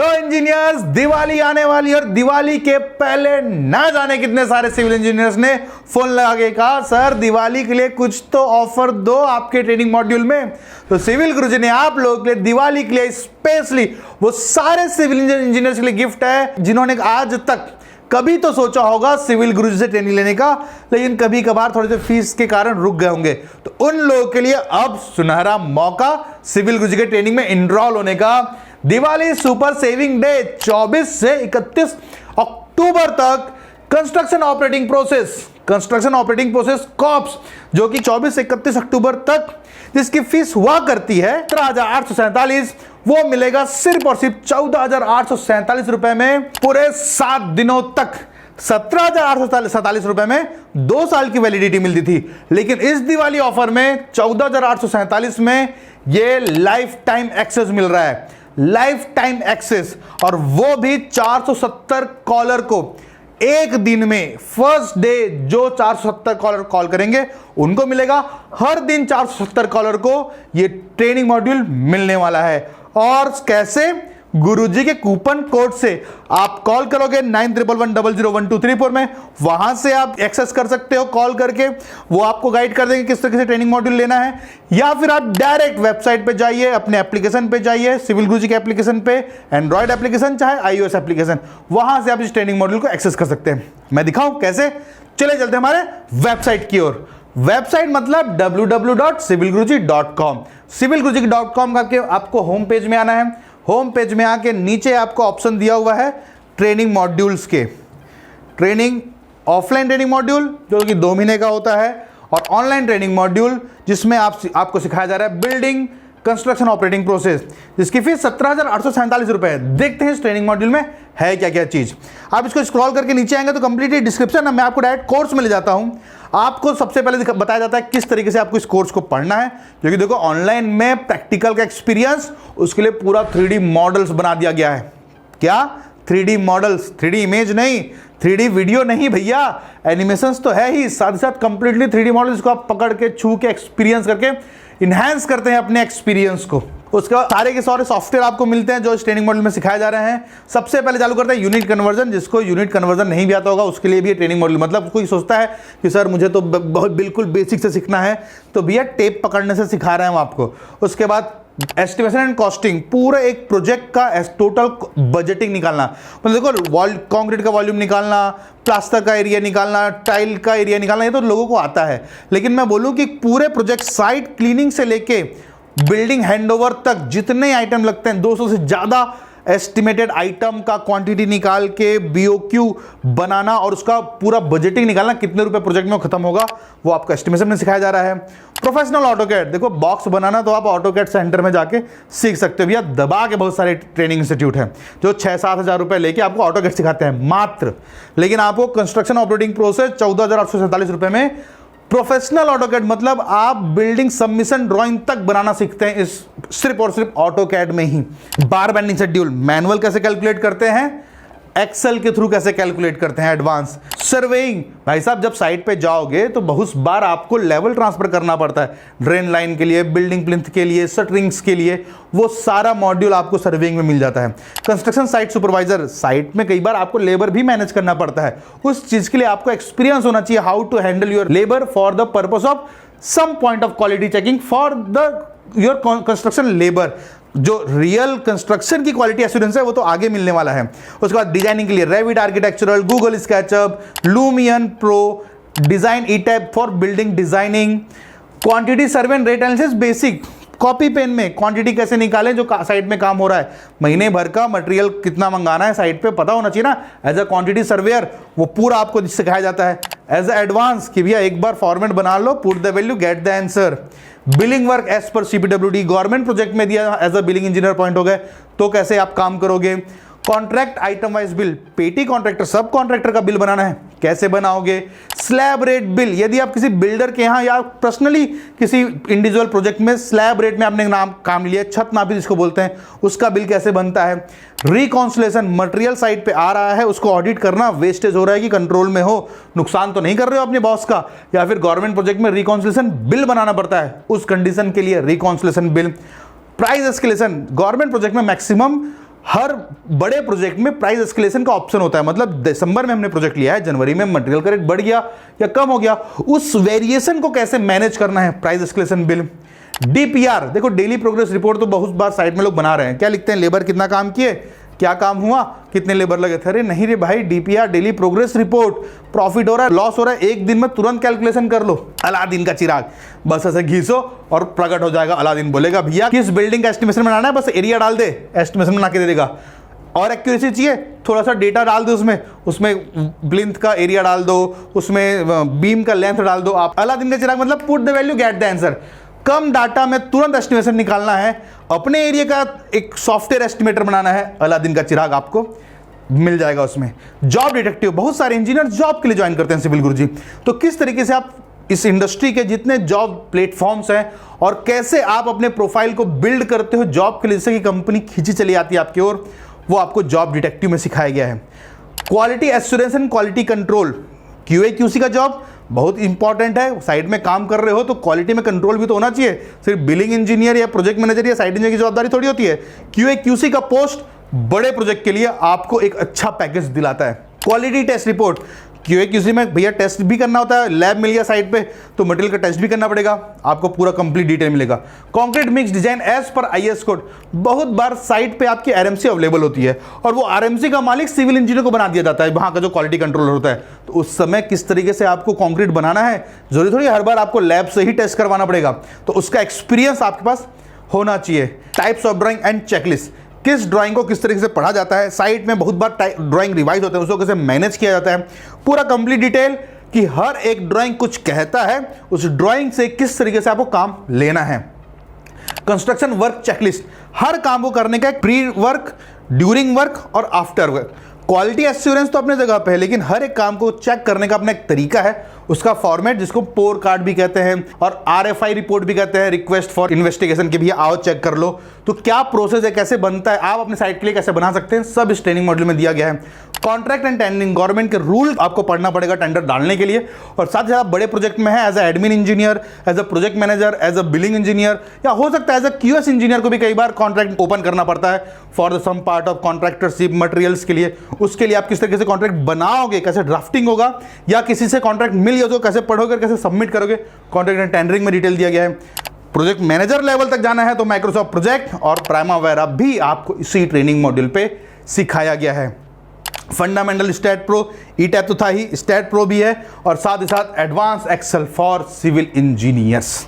लो engineers, Diwali आने वाली और दिवाली के पहले ना जाने कितने सारे सिविल इंजीनियर्स ने फोन लगा के कहा सर दिवाली के लिए कुछ तो ऑफर दो आपके ट्रेनिंग मॉड्यूल में। तो सिविल गुरुजी ने आप लोगों के लिए दिवाली के लिए स्पेशली वो सारे सिविल इंजीनियर्स के लिए गिफ्ट है जिन्होंने आज तक कभी तो सोचा होगा सिविल गुरुजी से ट्रेनिंग लेने का, लेकिन कभी कभार थोड़े से फीस के कारण रुक गए होंगे। तो उन लोगों के लिए अब सुनहरा मौका सिविल गुरुजी के ट्रेनिंग में इनरोल होने का। दिवाली सुपर सेविंग डे 24 से 31 अक्टूबर तक कंस्ट्रक्शन ऑपरेटिंग प्रोसेस कॉप्स जो कि 24 से 31 अक्टूबर तक जिसकी फीस हुआ करती है 17,847, वो मिलेगा सिर्फ और सिर्फ 14,847 रुपए में पूरे 7 दिनों तक। 17,847 रुपए में 2 साल की वैलिडिटी मिलती थी, लेकिन इस दिवाली ऑफर में 14,847 में ये लाइफ टाइम एक्सेस मिल रहा है, लाइफ टाइम एक्सेस, और वो भी 470 कॉलर को एक दिन में। फर्स्ट डे जो 470 कॉलर कॉल करेंगे उनको मिलेगा, हर दिन 470 कॉलर को ये ट्रेनिंग मॉड्यूल मिलने वाला है। और कैसे? गुरुजी के कूपन कोड से आप कॉल करोगे 9111001234 में, वहां से आप एक्सेस कर सकते हो कॉल करके, वो आपको गाइड कर देंगे किस तरीके से ट्रेनिंग मॉड्यूल लेना है। या फिर आप डायरेक्ट वेबसाइट पे जाइए, अपने एप्लीकेशन पे जाइए, सिविल गुरुजी के एप्लीकेशन पे, एंड्रॉइड एप्लीकेशन चाहे iOS एप्लीकेशन, वहां से आप इस ट्रेनिंग मॉड्यूल को एक्सेस कर सकते हैं। मैं दिखाऊं कैसे? चले चलते हमारे वेबसाइट की ओर। वेबसाइट मतलब www.civilguruji.com। civilguruji.com का आपको होम पेज में आना है। होम पेज में आके नीचे आपको ऑप्शन दिया हुआ है ट्रेनिंग मॉड्यूल्स के, ट्रेनिंग ऑफलाइन ट्रेनिंग मॉड्यूल जो कि 2 महीने का होता है, और ऑनलाइन ट्रेनिंग मॉड्यूल जिसमें आपको सिखाया जा रहा है बिल्डिंग कंस्ट्रक्शन ऑपरेटिंग प्रोसेस, जिसकी फीस 17,847 रुपए है। देखते हैं इस ट्रेनिंग मॉड्यूल में है क्या क्या चीज। आप इसको स्क्रॉल करके नीचे आएंगे तो कंप्लीटली डिस्क्रिप्शन है, मैं आपको डायरेक्ट कोर्स में ले जाता हूं। आपको सबसे पहले बताया जाता है किस तरीके से आपको इस कोर्स को पढ़ना है, क्योंकि देखो ऑनलाइन में प्रैक्टिकल का एक्सपीरियंस, उसके लिए पूरा 3D मॉडल्स बना दिया गया है। क्या 3D मॉडल्स? 3D इमेज नहीं, 3D वीडियो नहीं भैया, एनिमेशंस तो है ही, साथ ही साथ कंप्लीटली 3D मॉडल्स को आप पकड़ के छू के एक्सपीरियंस करके इनहैंस करते हैं अपने एक्सपीरियंस को। उसके बाद सारे के सारे सॉफ्टवेयर आपको मिलते हैं जो इस ट्रेनिंग मॉड्यूल में सिखाए जा रहे हैं। सबसे पहले चालू करते हैं यूनिट कन्वर्जन। जिसको यूनिट कन्वर्जन नहीं भी आता होगा उसके लिए भी ये ट्रेनिंग मॉड्यूल, मतलब कोई सोचता है कि सर मुझे तो बहुत बिल्कुल बेसिक से सीखना है, तो भैया टेप पकड़ने से सिखा रहे हैं हम आपको। उसके बाद एस्टिमेशन एंड कॉस्टिंग, पूरे एक प्रोजेक्ट का टोटल बजटिंग निकालना, मतलब देखो कंक्रीट का वॉल्यूम निकालना, प्लास्टर का एरिया निकालना, टाइल का एरिया निकालना, ये तो लोगों को आता है। लेकिन मैं बोलूं कि पूरे प्रोजेक्ट साइट क्लीनिंग से लेके बिल्डिंग हैंडओवर तक जितने आइटम लगते हैं, 200 से ज्यादा एस्टिमेटेड आइटम का क्वांटिटी निकाल के BOQ बनाना और उसका पूरा बजटिंग निकालना, कितने रुपए प्रोजेक्ट में खत्म होगा, वो आपको एस्टिमेशन में सिखाया जा रहा है। प्रोफेशनल ऑटोकैड, देखो बॉक्स बनाना तो आप ऑटोकैड सेंटर में जाके सीख सकते हो भैया, दबा के बहुत सारे ट्रेनिंग इंस्टीट्यूट हैं जो 6-7 हज़ार रुपए लेके आपको ऑटोकैड सिखाते हैं मात्र, लेकिन आपको कंस्ट्रक्शन ऑपरेटिंग प्रोसेस 14,847 रुपए में। प्रोफेशनल ऑटोकैड मतलब आप बिल्डिंग सबमिशन ड्राइंग तक बनाना सीखते हैं इस सिर्फ और सिर्फ ऑटोकैड में ही। बार बेंडिंग शेड्यूल, मैनुअल कैसे कैलकुलेट करते हैं, एक्सेल के थ्रू कैसे कैलकुलेट करते हैं, एडवांस सर्वेइंग। भाई साहब जब साइट पे जाओगे तो बहुत बार आपको लेवल ट्रांसफर करना पड़ता है, ड्रेन लाइन के लिए, बिल्डिंग प्लिंथ के लिए, शटरिंग्स के लिए, वो सारा मॉड्यूल आपको सर्वेइंग में मिल जाता है। कंस्ट्रक्शन साइट सुपरवाइजर, साइट में कई बार आपको लेबर भी मैनेज करना पड़ता है, उस चीज के लिए आपको एक्सपीरियंस होना चाहिए, how to handle your labour for the purpose of some point of quality checking for the your construction labour. जो रियल कंस्ट्रक्शन की क्वालिटी एश्योरेंस है वो तो आगे मिलने वाला है। उसके बाद डिजाइनिंग के लिए Revit architectural, Google SketchUp, Lumion Pro, design ETABS for building designing, quantity survey and rate analysis basic, copy pen में क्वांटिटी कैसे निकालें जो साइट में काम हो रहा है, महीने भर का मटेरियल कितना मंगाना है साइट पे पता होना चाहिए ना, एज अ क्वांटिटी सर्वेयर वो पूरा आपको सिखाया जाता है। एज अ एडवांस कि भैया एक बार फॉर्मेट बना लो, put the value get the answer. Billing work as per CPWD, government project में दिया as a billing engineer point हो गए तो कैसे आप काम करोगे। Contract item wise bill, petty contractor sub contractor का बिल बनाना है, कैसे बनाओगे। स्लैब रेट बिल, यदि आप किसी बिल्डर के यहाँ या पर्सनली किसी इंडिविजुअल प्रोजेक्ट में स्लैब रेट में आपने नाम काम लिया, छत नापी जिसको बोलते हैं, उसका बिल कैसे बनता है। रिकॉन्सुलेशन, मटेरियल साइट पे आ रहा है उसको ऑडिट करना, वेस्टेज हो रहा है कि कंट्रोल में हो, नुकसान तो नहीं कर रहे हो अपने बॉस का, या फिर गवर्नमेंट प्रोजेक्ट में रिकॉन्सुलेशन बिल बनाना पड़ता है, उस कंडीशन के लिए reconciliation bill. Price escalation, government project में मैक्सिमम हर बड़े प्रोजेक्ट में प्राइस एस्केलेशन का ऑप्शन होता है। मतलब दिसंबर में हमने प्रोजेक्ट लिया है, जनवरी में मटेरियल का रेट बढ़ गया या कम हो गया, उस वेरिएशन को कैसे मैनेज करना है, प्राइस एस्केलेशन बिल। डीपीआर, देखो डेली प्रोग्रेस रिपोर्ट तो बहुत बार साइट में लोग बना रहे हैं, क्या लिखते हैं, लेबर कितना काम किए, क्या काम हुआ, कितने लेबर लगे थे। अरे नहीं रे भाई, DPR daily progress report, profit हो रहा है, लॉस हो रहा है, एक दिन में तुरंत कैलकुलेशन कर लो। अलादीन का चिराग, बस ऐसे घिसो और प्रकट हो जाएगा। अलादीन बोलेगा भैया किस बिल्डिंग का एस्टिमेशन बनाना है, बस एरिया डाल दे, एस्टिमेशन बना के दे देगा। और एक्यूरेसी चाहिए, थोड़ा सा डेटा डाल दो उसमें प्लिंथ का एरिया डाल दो, उसमें बीम का लेंथ डाल दो। आप अलादीन का चिराग मतलब put the value get the answer. Come data में तुरंत एस्टिमेशन निकालना है, अपने एरिया का एक सॉफ्टवेयर एस्टिमेटर बनाना है, अलादीन का चिराग आपको मिल जाएगा उसमें। जॉब डिटेक्टिव, बहुत सारे इंजीनियर जॉब के लिए ज्वाइन करते हैं सिविल गुरुजी। तो किस तरीके से आप इस इंडस्ट्री के जितने जॉब प्लेटफॉर्म्स हैं और कैसे आप अपने प्रोफाइल को बिल्ड करते हो जॉब के लिए, जिससे कि कंपनी खींची चली आती है आपकी ओर, वो आपको जॉब डिटेक्टिव में सिखाया गया है। Quality assurance and quality control, QA QC का जॉब बहुत इंपॉर्टेंट है। साइड में काम कर रहे हो तो क्वालिटी में कंट्रोल भी तो होना चाहिए, सिर्फ बिलिंग इंजीनियर या प्रोजेक्ट मैनेजर या साइड इंजीनियर की जवाबदारी थोड़ी होती है। QA QC का पोस्ट बड़े प्रोजेक्ट के लिए आपको एक अच्छा पैकेज दिलाता है। Quality test report, QA QC में भैया टेस्ट भी करना होता है, लैब मिल गया साइट पे तो मटेरियल का टेस्ट भी करना पड़ेगा, आपको पूरा कंप्लीट डिटेल मिलेगा। कंक्रीट मिक्स डिजाइन एज पर IS कोड, बहुत बार साइट पे आपकी RMC अवेलेबल होती है और वो RMC का मालिक सिविल इंजीनियर को बना दिया जाता है, वहां का जो क्वालिटी कंट्रोलर होता है। तो उस समय किस तरीके से आपको कंक्रीट बनाना है, जरूरी थोड़ी हर बार आपको लैब से ही टेस्ट करवाना पड़ेगा, तो उसका एक्सपीरियंस आपके पास होना चाहिए। Types of drawing and checklist, किस ड्राइंग को किस तरीके से पढ़ा जाता है, साइट में बहुत बार ड्राइंग रिवाइज होते हैं, उसको कैसे मैनेज किया जाता है, पूरा कंप्लीट डिटेल कि हर एक ड्राइंग कुछ कहता है, उस ड्राइंग से किस तरीके से आपको काम लेना है। कंस्ट्रक्शन वर्क चेकलिस्ट, हर काम को करने का एक प्री वर्क, ड्यूरिंग वर्क और आफ्टर वर्क। क्वालिटी एश्योरेंस तो अपने जगह पे है, लेकिन हर एक काम को चेक करने का अपना एक तरीका है, उसका फॉर्मेट जिसको पोर कार्ड भी कहते हैं और RFI रिपोर्ट भी कहते हैं, रिक्वेस्ट फॉर इन्वेस्टिगेशन के भी आओ चेक कर लो। तो क्या प्रोसेस है, कैसे बनता है, आप अपने साइट के लिए कैसे बना सकते हैं, सब इस ट्रेनिंग मॉड्यूल में दिया गया है। कॉन्ट्रैक्ट एंड टेंडरिंग, गवर्नमेंट के रूल आपको पढ़ना पड़ेगा टेंडर डालने के लिए, और साथ ही साथ बड़े प्रोजेक्ट में है as a admin engineer, as a project manager, as a billing engineer, या हो सकता है एज अ QS इंजीनियर को भी कई बार कॉन्ट्रैक्ट ओपन करना पड़ता है for the some part of contractorship materials के लिए। उसके लिए आप किस तरीके से कॉन्ट्रैक्ट बनाओगे, कैसे ड्राफ्टिंग होगा, या किसी से कॉन्ट्रैक्ट मिल गया तो कैसे पढ़ोगे, कैसे सबमिट करोगे, कॉन्ट्रैक्ट एंड टेंडरिंग में डिटेल दिया गया है। प्रोजेक्ट मैनेजर लेवल तक जाना है तो माइक्रोसॉफ्ट प्रोजेक्ट और प्राइमावेरा भी आपको इसी ट्रेनिंग मॉड्यूल पे सिखाया गया है। फंडामेंटल स्टैट प्रो, ETAP तो था ही, स्टैट प्रो भी है, और साथ ही साथ advance excel for civil engineers.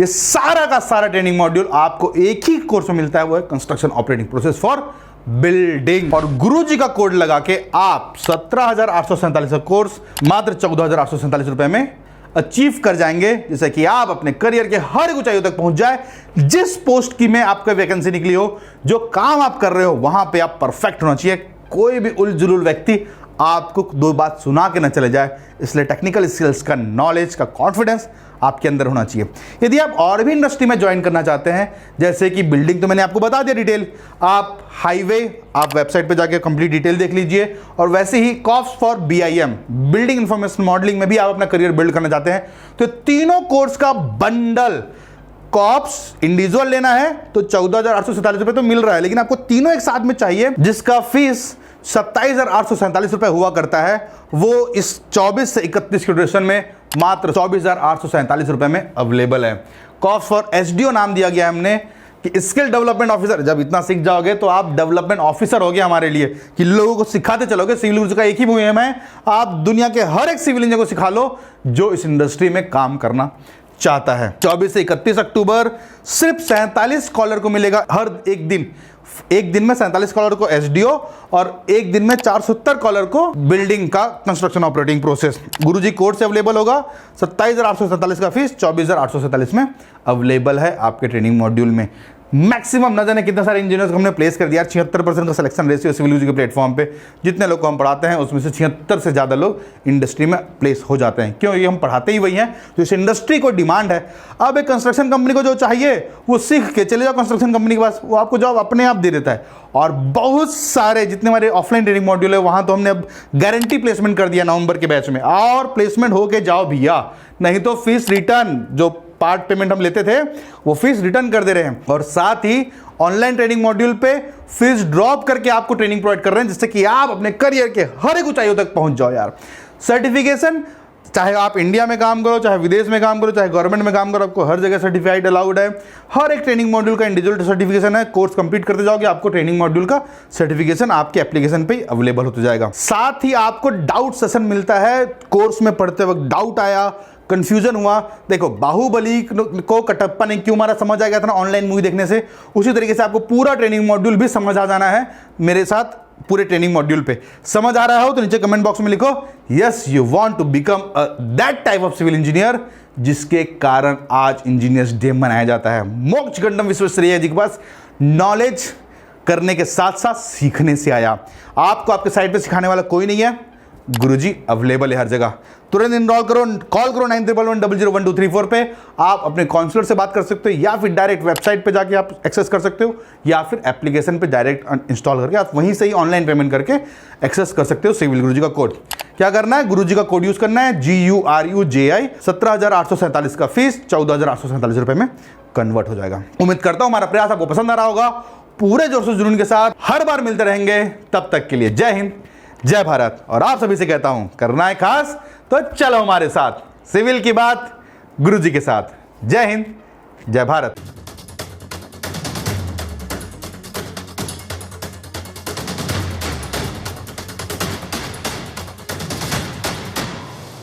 ये सारा का सारा ट्रेनिंग मॉड्यूल आपको एक ही कोर्स में मिलता है, वो है construction operating process for building. और गुरुजी का कोड लगा के आप 17,847 का कोर्स मात्र 14,847 रुपए में अचीव कर जाएंगे, जिससे कि आप अपने करियर के हर एक ऊंचाइयों तक पहुंच जाए। जिस पोस्ट की में आपका वैकेंसी निकली हो, जो काम आप कर रहे हो, वहां पे आप परफेक्ट होना चाहिए। कोई भी उलझुल व्यक्ति आपको दो बात सुना के न चले जाए, इसलिए टेक्निकल स्किल्स का नॉलेज का कॉन्फिडेंस आपके अंदर होना चाहिए। यदि आप और भी इंडस्ट्री में ज्वाइन करना चाहते हैं, जैसे कि बिल्डिंग तो मैंने आपको बता दिया डिटेल, आप हाईवे, आप वेबसाइट पे जाके कंप्लीट डिटेल देख लीजिए, और वैसे ही कॉप्स for BIM, building information modelling में भी आप अपना करियर बिल्ड करना चाहते हैं, तो तीनों कोर्स का बंडल, कॉप्स इंडिविजुअल लेना है तो 14,847 रुपए तो मिल रहा है, लेकिन आपको तीनों एक साथ में चाहिए, जिसका फीस 27,847 रुपए हुआ करता है, वो इस 24 से 31 के ड्यूरेशन में मात्र 24,847 रुपए में अवेलेबल है। कॉप्स फॉर SDO नाम दिया गया है हमने कि स्किल डेवलपमेंट ऑफिसर। जब इतना सीख जाओगे तो आप डेवलपमेंट ऑफिसर हो गए हमारे लिए, कि लोगों को सिखाते चलोगे। सिविल इंजीनियर का एक ही मुहिम है, आप दुनिया के हर एक सिविल इंजीनियर को सिखा लो जो इस इंडस्ट्री में काम करना चाहता है। 24 से 31 अक्टूबर सिर्फ 47 कॉलर को मिलेगा हर एक दिन में 47 कॉलर को SDO और एक दिन में 470 कॉलर को बिल्डिंग का कंस्ट्रक्शन ऑपरेटिंग प्रोसेस। गुरुजी कोर्स से अवेलेबल होगा। 27,847 का फीस 24,847 में अवेलेबल है आपके ट्रेनिंग मॉड्यूल में। मैक्सिमम न जाने कितने सारे इंजीनियर्स को हमने प्लेस कर दिया। 76% का सिलेक्शन रेशियो सिविल इंजीनियरिंग के प्लेटफॉर्म पे। जितने लोग को हम पढ़ाते हैं उसमें से 76 से ज़्यादा लोग इंडस्ट्री में प्लेस हो जाते हैं। क्यों? ये हम पढ़ाते ही वही हैं जो इस इंडस्ट्री को डिमांड है। अब एक कंस्ट्रक्शन कंपनी को जो चाहिए वो सीख के चले जाओ कंस्ट्रक्शन कंपनी के पास, वो आपको जॉब अपने आप दे देता है। और बहुत सारे जितने हमारे ऑफलाइन ट्रेनिंग मॉड्यूल है वहाँ तो हमने अब गारंटी प्लेसमेंट कर दिया नवंबर के बैच में। और प्लेसमेंट होके जाओ भैया, नहीं तो फीस रिटर्न जो पार्ट पेमेंट हम लेते थे वो फीस रिटर्न कर दे रहे हैं, और साथ ही ऑनलाइन ट्रेनिंग मॉड्यूल पे फीस ड्रॉप करके आपको ट्रेनिंग प्रोवाइड कर रहे हैं, जिससे कि आप अपने करियर के हर एक ऊंचाइयों तक पहुंच जाओ यार। सर्टिफिकेशन, चाहे आप इंडिया में काम करो, चाहे विदेश में काम करो, चाहे गवर्नमेंट में काम करो, आपको हर जगह सर्टिफाइड अलाउड है। हर एक ट्रेनिंग मॉड्यूल का इंडिविजुअल सर्टिफिकेशन है। कोर्स कंप्लीट करते जाओगे आपको ट्रेनिंग मॉड्यूल का सर्टिफिकेशन आपके एप्लीकेशन पे अवेलेबल होता जाएगा। साथ ही आपको डाउट सेशन मिलता है। कोर्स में पढ़ते वक्त डाउट आया, कंफ्यूजन हुआ, देखो बाहुबली को कटप्पा ने क्यों मारा समझ आ गया था ना ऑनलाइन मूवी देखने से, उसी तरीके से आपको पूरा ट्रेनिंग मॉड्यूल भी समझ आ जाना है मेरे साथ पूरे ट्रेनिंग मॉड्यूल पे। समझ आ रहा हो तो नीचे कमेंट बॉक्स में लिखो yes you want to become that type of civil engineer, जिसके कारण आज इंजीनियर्स डे मनाया जाता है। मोक्षगंडम विश्वेश्वरैया जी के पास नॉलेज करने के साथ साथ सीखने से आया। आपको आपके साइड पे सिखाने वाला कोई नहीं है, गुरुजी अवेलेबल है हर जगह। तुरंत इनरोल करो, कॉल करो 9111001234 पे। आप अपने काउंसलर से बात कर सकते हो, या फिर डायरेक्ट वेबसाइट पे जाके आप एक्सेस कर सकते हो, या फिर एप्लीकेशन पे डायरेक्ट इंस्टॉल करके आप वहीं से ही ऑनलाइन पेमेंट करके एक्सेस कर सकते हो सिविल गुरुजी का कोड। क्या करना है, गुरुजी का कोड यूज करना है GURUJI। 17,847 का फीस 14,847 रुपए में कन्वर्ट हो जाएगा। उम्मीद करता हूं हमारा प्रयास आपको पसंद आ रहा होगा। पूरे जोर से जुनून के साथ हर बार मिलते रहेंगे, तब तक के लिए जय हिंद, जय भारत। और आप सभी से कहता हूं करना है खास तो चलो हमारे साथ सिविल की बात गुरुजी के साथ। जय हिंद, जय भारत।